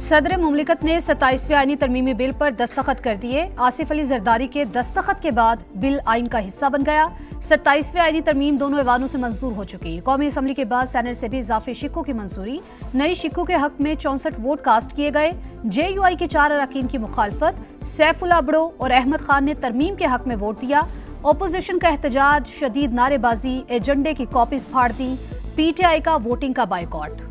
सदर मुमलिकत ने 27वें आईनी तरमीमी बिल पर दस्तखत कर दिए। आसिफ अली जरदारी के दस्तखत के बाद बिल आइन का हिस्सा बन गया। 27वें आईनी तरमीम दोनों ऐवानों से मंजूर हो चुकी। कौमी असम्बली के बाद सेनेट से भी इजाफी शिक्कों की मंजूरी। नई शिक्कों के हक में 64 वोट कास्ट किए गए। JUI के 4 अरकान की मुखालफत। सैफुल्लाह बड़ो और अहमद खान ने तरमीम के हक में वोट दिया। अपोजिशन का एहतजाज, शदीद नारेबाजी, एजेंडे की कॉपीज फाड़ दी। PTI का वोटिंग का boycott.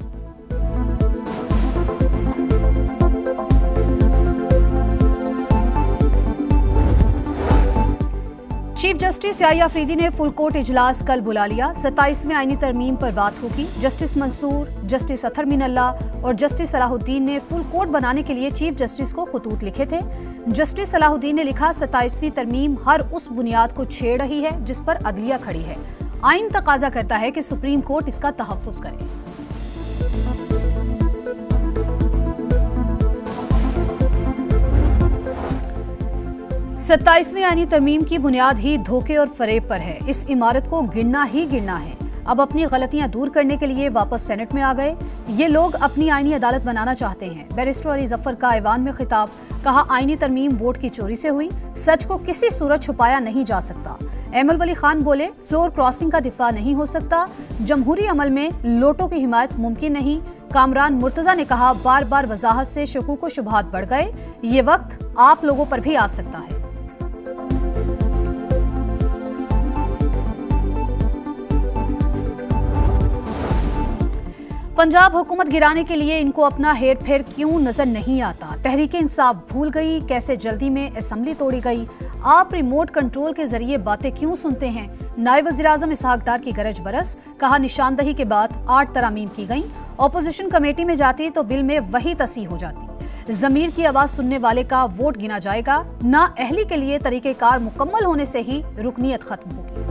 Chief justice Yahya Afridi ने फुल कोर्ट इजलास कल बुला लिया। 27वें आईनी तरमीम पर बात होगी। जस्टिस मंसूर, जस्टिस अतहर मीनल्ला और जस्टिस सलाहुद्दीन ने फुल कोर्ट बनाने के लिए चीफ जस्टिस को खतूत लिखे थे। जस्टिस सलाहुद्दीन ने लिखा, 27वीं तरमीम हर उस बुनियाद को छेड़ रही है जिस पर अदलिया खड़ी है। आइन तकाजा करता है कि सुप्रीम कोर्ट इसका तहफ्फुज करे। 27वीं आईनी तरमीम की बुनियाद ही धोखे और फरेब पर है। इस इमारत को गिरना ही गिरना है। अब अपनी गलतियां दूर करने के लिए वापस सेनेट में आ गए। ये लोग अपनी आईनी अदालत बनाना चाहते हैं। बैरिस्टर अली जफर का ऐवान में खिताब, कहा आईनी तरमीम वोट की चोरी से हुई, सच को किसी सूरत छुपाया नहीं जा सकता। एमल वली खान बोले, फ्लोर क्रॉसिंग का दिफा नहीं हो सकता। जमहूरी अमल में लोटों की हिमायत मुमकिन नहीं। कामरान मुर्तजा ने कहा, बार बार वजाहत से शकूक व शुबहात बढ़ गए। ये वक्त आप लोगों पर भी आ सकता है। पंजाब हुकूमत गिराने के लिए इनको अपना हेर फेर क्यों नजर नहीं आता। तहरीक इंसाफ भूल गई, कैसे जल्दी में असेंबली तोड़ी गई। आप रिमोट कंट्रोल के जरिए बातें क्यों सुनते हैं। नायब वज़ीर-ए-आज़म इसहाक डार की गरज बरस, कहा निशानदही के बाद 8 तरामीम की गई। ऑपोजिशन कमेटी में जाती तो बिल में वही तस्हीह हो जाती। ज़मीर की आवाज सुनने वाले का वोट गिना जाएगा। ना अहली के लिए तरीक़ेकार मुकम्मल होने से ही रुकनीयत खत्म होगी।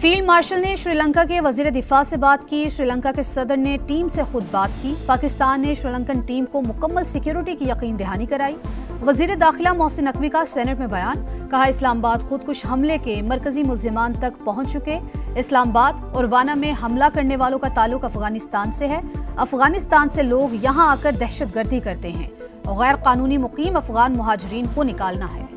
फील्ड मार्शल ने श्रीलंका के वजीर दिफा से बात की। श्रीलंका के सदर ने टीम से खुद बात की। पाकिस्तान ने श्रीलंकन टीम को मुकम्मल सिक्योरिटी की यकीन दहानी कराई। वजीर दाखिला मोहसिन नकवी का सेनेट में बयान, कहा इस्लामाबाद खुदकुश हमले के मरकजी मुल्जिमान तक पहुंच चुके। इस्लामाबाद और वाना में हमला करने वालों का ताल्लुक अफगानिस्तान से है। अफगानिस्तान से लोग यहां आकर दहशतगर्दी करते हैं और गैर कानूनी मुकीम अफगान मुहाजिरीन को निकालना है।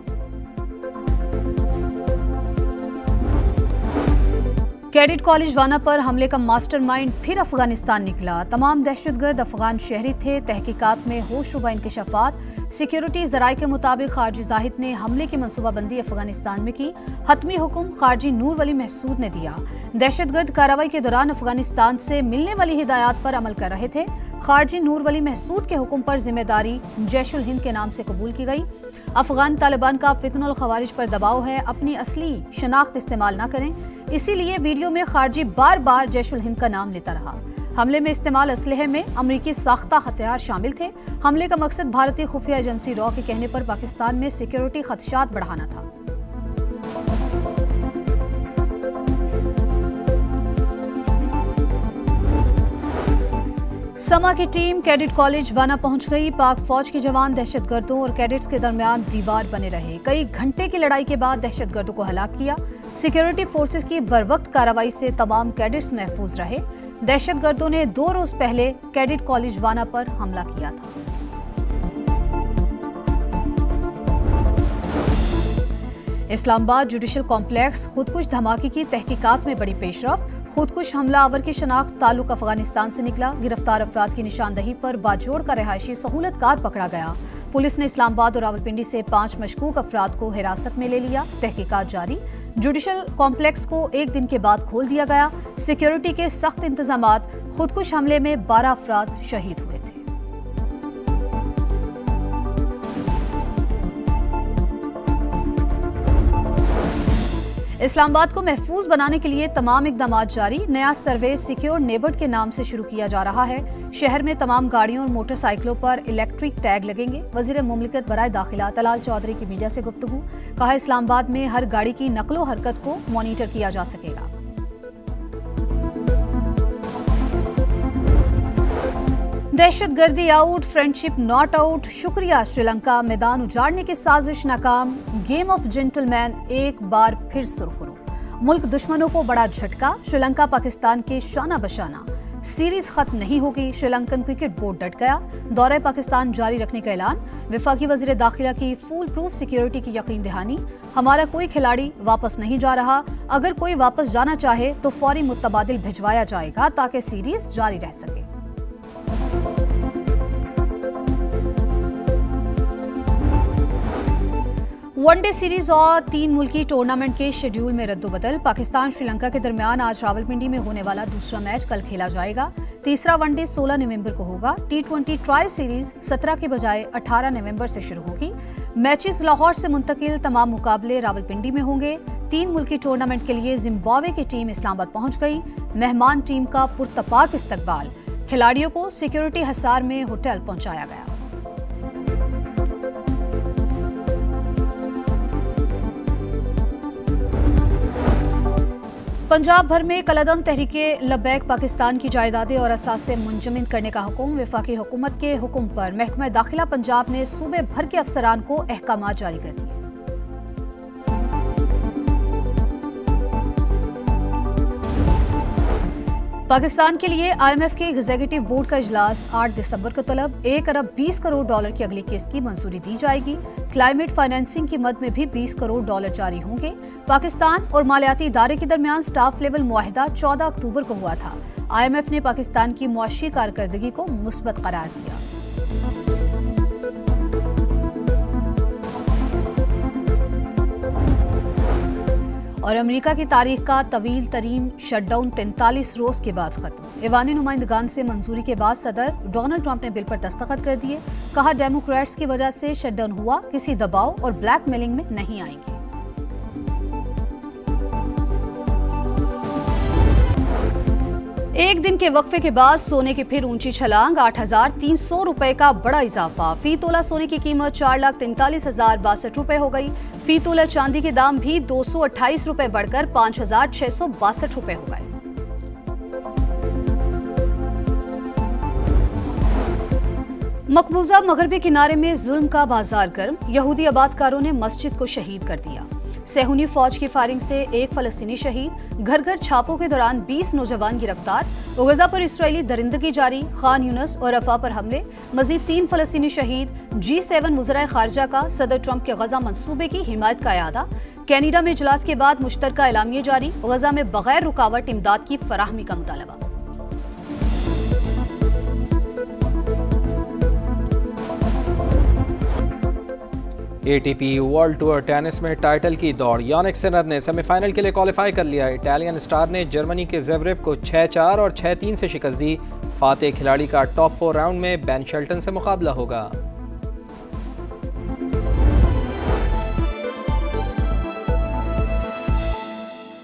कैडेट कॉलेज वाना पर हमले का मास्टरमाइंड फिर अफगानिस्तान निकला। तमाम दहशतगर्द अफगान शहरी थे। तहकीकात में होशरुबा इंकशाफात। सिक्योरिटी जराये के मुताबिक खारजी जाहिद ने हमले की मनसूबाबंदी अफगानिस्तान में की। हतमी हुक्म खारजी नूर वली महसूद ने दिया। दहशतगर्द कार्रवाई के दौरान अफगानिस्तान से मिलने वाली हिदायत पर अमल कर रहे थे। खारजी नूर वली महसूद के हुक्म पर जिम्मेदारी जैशुल हिंद के नाम से कबूल की गई। अफगान तालिबान का फितनुल खवारिज पर दबाव है, अपनी असली शनाख्त इस्तेमाल न करें। इसीलिए वीडियो में खारजी बार बार जैशुल हिंद का नाम लेता रहा। हमले में इस्तेमाल असलहे में अमरीकी साख्ता हथियार शामिल थे। हमले का मकसद भारतीय खुफिया एजेंसी रॉ के कहने पर पाकिस्तान में सिक्योरिटी खदशात बढ़ाना था। समा की टीम कैडेट कॉलेज वाना पहुंच गई। पाक फौज के जवान दहशतगर्दों और कैडेट्स के दरमियान दीवार बने रहे। कई घंटे की लड़ाई के बाद दहशतगर्दों को हलाक किया। सिक्योरिटी फोर्सेस की बरवक्त कार्रवाई से तमाम कैडेट्स महफूज रहे। दहशतगर्दों ने 2 रोज पहले कैडेट कॉलेज वाना पर हमला किया था। इस्लामाबाद जुडिशल कॉम्प्लेक्स खुदकुश धमाके की तहकीकात में बड़ी पेशरफ्त। खुदकुश हमलावर की शनाख्त ताल्लुक अफगानिस्तान से निकला। गिरफ्तार अफराद की निशानदही पर बाजोड़ का रिहायशी सहूलतकार पकड़ा गया। पुलिस ने इस्लामाबाद और रावलपिंडी से 5 मशकूक अफराद को हिरासत में ले लिया। तहकीकात जारी। जुडिशल कॉम्प्लेक्स को 1 दिन के बाद खोल दिया गया। सिक्योरिटी के सख्त इंतजामात। खुदकुश हमले में 12 अफराद शहीद हुए थे। इस्लामाबाद को महफूज बनाने के लिए तमाम इकदाम जारी। नया सर्वे सिक्योर नेबर्ड के नाम से शुरू किया जा रहा है। शहर में तमाम गाड़ियों और मोटरसाइकिलों पर इलेक्ट्रिक टैग लगेंगे। वजीर मुमलिकत बराए दाखिला तलाल चौधरी की मीडिया से गुफ्तगू, कहा इस्लामाबाद में हर गाड़ी की नकलो हरकत को मॉनिटर किया जा सकेगा। दहशतगर्दी आउट, फ्रेंडशिप नॉट आउट। शुक्रिया श्रीलंका, मैदान उजाड़ने की साजिश नाकाम। गेम ऑफ जेंटलमैन एक बार फिर सुरखरू। मुल्क दुश्मनों को बड़ा झटका। श्रीलंका पाकिस्तान के शाना बशाना। सीरीज खत्म नहीं होगी, श्रीलंकन क्रिकेट बोर्ड डट गया। दौरे पाकिस्तान जारी रखने का ऐलान। वफाकी वज़ीर दाखिला की फुल प्रूफ सिक्योरिटी की यकीन दहानी। हमारा कोई खिलाड़ी वापस नहीं जा रहा, अगर कोई वापस जाना चाहे तो फौरी मुतबादिल भिजवाया जाएगा ताकि सीरीज जारी रह सके। वनडे सीरीज और 3 मुल्की टूर्नामेंट के शेड्यूल में रद्दोबदल। पाकिस्तान श्रीलंका के दरमियान आज रावलपिंडी में होने वाला दूसरा मैच कल खेला जाएगा। तीसरा वनडे 16 नवंबर को होगा। T20 ट्राई सीरीज 17 के बजाय 18 नवंबर से शुरू होगी। मैचेस लाहौर से मुंतकिल, तमाम मुकाबले रावलपिंडी में होंगे। 3 मुल्की टूर्नामेंट के लिए जिम्बाब्वे की टीम इस्लामाबाद पहुंच गई। मेहमान टीम का पुरतपाक इस्तकबाल। खिलाड़ियों को सिक्योरिटी हिसार में होटल पहुंचाया गया। पंजाब भर में कलअदम तहरीके लब्बैक पाकिस्तान की जायदादें और असासे मुंजमद करने का हुक्म। वफाकी हुकूमत के हुक्म पर महकमा दाखिला पंजाब ने सूबे भर के अफसरान को अहकामात जारी कर दिए। पाकिस्तान के लिए IMF के एग्जीक्यूटिव बोर्ड का इजलास 8 दिसंबर को तलब। 1 अरब 20 करोड़ डॉलर की अगली किस्त की मंजूरी दी जाएगी। क्लाइमेट फाइनेंसिंग की मद में भी 20 करोड़ डॉलर जारी होंगे। पाकिस्तान और मालियाती इदारे के दरमियान स्टाफ लेवल मुआहिदा 14 अक्टूबर को हुआ था। IMF ने पाकिस्तान की मुआशी कारकर्दगी को मुस्बत करार दिया। और अमेरिका की तारीख का तवील तरीन शटडाउन 43 रोज के बाद खत्म। ऐवानी नुमाइंदगान से मंजूरी के बाद सदर डोनाल्ड ट्रंप ने बिल पर दस्तखत कर दिए। कहा, डेमोक्रेट्स की वजह से शटडाउन हुआ, किसी दबाव और ब्लैकमेलिंग में नहीं आएंगे। एक दिन के वक्फे के बाद सोने की फिर ऊंची छलांग। 8,300 रुपए का बड़ा इजाफा। फी तोला सोने की कीमत 4,43,062 रुपए हो गई। फी तोला चांदी के दाम भी 228 रुपए बढ़कर 5,662 रुपए हो गए। मकबूजा मगरबी किनारे में जुल्म का बाजार गर्म। यहूदी आबादकारों ने मस्जिद को शहीद कर दिया। सेहूनी फौज की फायरिंग से 1 फलस्तीनी शहीद। घर घर छापों के दौरान 20 नौजवान गिरफ्तार। गजा पर इसराइली दरिंदगी जारी। खान यूनस और रफा पर हमले। मजीद 3 फलस्तीनी शहीद। G7 वज़राए खारजा का सदर ट्रंप के गजा मंसूबे की हिमायत का इरादा। कैनेडा में इजलास के बाद मुश्तरका एलामिया जारी। गजा में बगैर रुकावट इमदाद की फराहमी का मुतालबा। ATP वर्ल्ड टूर टेनिस में टाइटल की दौड़। यानिक सिनर ने सेमीफाइनल के लिए क्वालिफाई कर लिया। इटालियन स्टार ने जर्मनी के ज़ेवरेव को 6-4 और 6-3 से शिकस्त दी। फातेह खिलाड़ी का टॉप 4 राउंड में बेन शेल्टन से मुकाबला होगा।